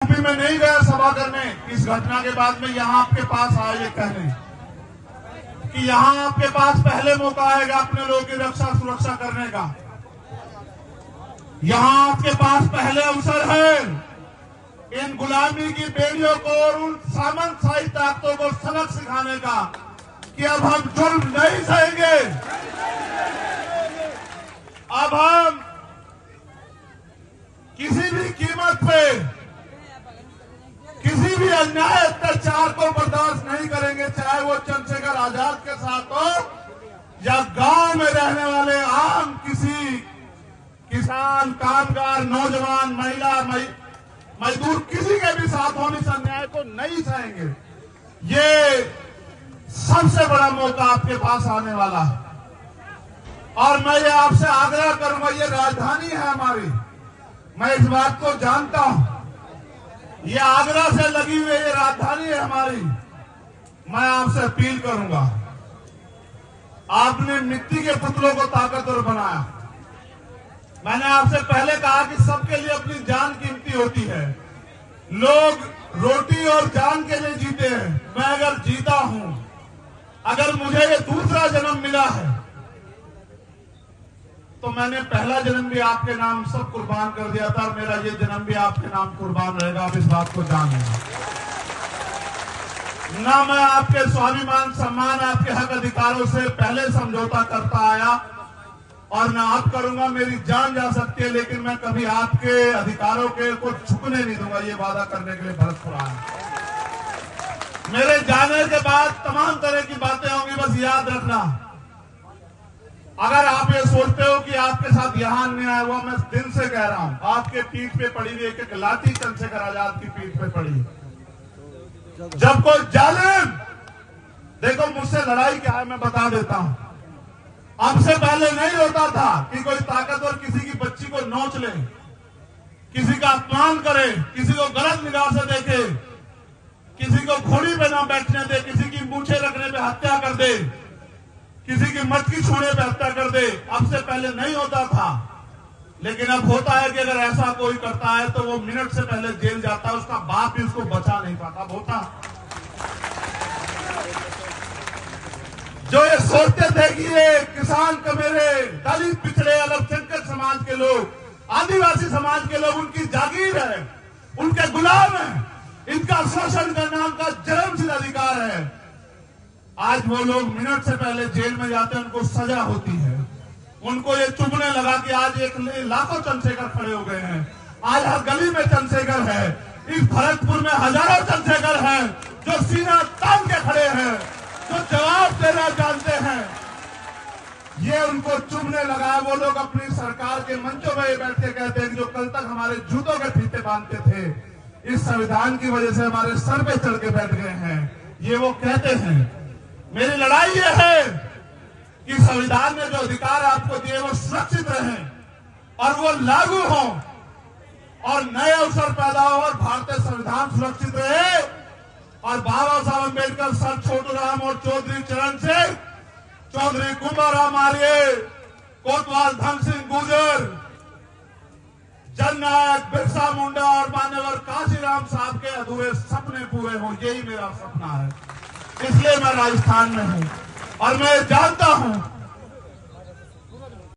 UP में नहीं गया सभा करने। इस घटना के बाद में यहाँ आपके पास आए ये कहने कि यहाँ आपके पास पहले मौका आएगा अपने लोगों की रक्षा सुरक्षा करने का। यहाँ आपके पास पहले अवसर है इन गुलामी की बेड़ियों को और उन सामंतशाही ताकतों को सबक सिखाने का कि अब हम जुल्म नहीं सहेंगे। अब हम किसी भी कीमत पे किसी भी अन्याय अत्याचार को बर्दाश्त नहीं करेंगे, चाहे वो चंद्रशेखर आजाद के साथ हो या गांव में रहने वाले आम किसी किसान, कामगार, नौजवान, महिला, मजदूर किसी के भी साथ होने इस अन्याय को नहीं सहेंगे। ये सबसे बड़ा मौका आपके पास आने वाला है और मैं ये आपसे आग्रह करूंगा, ये राजधानी है हमारी, मैं इस बात को जानता हूं, ये आगरा से लगी हुई ये राजधानी है हमारी। मैं आपसे अपील करूंगा, आपने मिट्टी के पुतलों को ताकतवर बनाया। मैंने आपसे पहले कहा कि सबके लिए अपनी जान कीमती होती है। लोग रोटी और जान के लिए जीते हैं। मैं अगर जीता हूं, अगर मुझे ये दूसरा जन्म मिला है तो मैंने पहला जन्म भी आपके नाम सब कुर्बान कर दिया था और मेरा ये जन्म भी आपके नाम कुर्बान रहेगा। आप इस बात को जान लें। ना मैं आपके स्वाभिमान, सम्मान, आपके हक अधिकारों से पहले समझौता करता आया और ना आप करूंगा। मेरी जान जा सकती है लेकिन मैं कभी आपके अधिकारों के को झुकने नहीं दूंगा। ये वादा करने के लिए भरत पुराण है। मेरे जाने के बाद तमाम तरह की बातें होंगी, बस याद रखना। अगर आप ये सोचते हो कि आपके साथ यहां अन्याय हुआ, मैं दिन से कह रहा हूं, आपके पीठ पे पड़ी हुई एक एक लाठी चंद्रशेखर आजाद की पीठ पे पड़ी। जब कोई जालिम, देखो मुझसे लड़ाई क्या है मैं बता देता हूं। अब से पहले नहीं होता था कि कोई ताकतवर किसी की बच्ची को नोच ले, किसी का अपमान करे, किसी को गलत निगाह से देखे, किसी को घोड़ी पे ना बैठने दे, किसी की मूछें रखने पे हत्या कर दे, किसी की मटकी छूने पे हत्या कर दे। अब से पहले नहीं होता था, लेकिन अब होता है कि अगर ऐसा कोई करता है तो वो मिनट से पहले जेल जाता है, उसका बाप भी उसको बचा नहीं पाता। अब होता जो ये सोचते थे कि ये किसान कमेरे, दलित, पिछड़े, अल्पसंख्यक समाज के लोग, आदिवासी समाज के लोग उनकी जागीर है, उनके गुलाम है, इनका शोषण करना उनका जन्मसिद्ध अधिकार है, आज वो लोग मिनट से पहले जेल में जाते हैं, उनको सजा होती है। उनको ये चुभने लगा कि आज एक लाखों चंद्रशेखर खड़े हो गए हैं, आज हर गली में चंद्रशेखर है, इस भरतपुर में हजारों चंद्रशेखर हैं जो सीना तान के खड़े हैं, जो जवाब देना जानते हैं। ये उनको चुभने लगा। वो लोग अपनी सरकार के मंचों में बैठ के कहते हैं कि जो कल तक हमारे जूतों के फीते बांधते थे, इस संविधान की वजह से हमारे सर पे चढ़ के बैठ गए हैं। ये वो कहते हैं। मेरी लड़ाई ये है कि संविधान ने जो अधिकार आपको दिए वो सुरक्षित रहें और वो लागू हो और नए अवसर पैदा हो और भारतीय संविधान सुरक्षित रहे और बाबा साहब अम्बेडकर, सर छोटूराम और चौधरी चरण सिंह, चौधरी कुंभाराम आर्य, कोतवाल धन सिंह गुर्जर, जननायक बिरसा मुंडा और मान्यवर काशीराम साहब के अधूरे सपने पूरे हों, यही मेरा सपना है। इसलिए मैं राजस्थान में हूं और मैं जानता हूं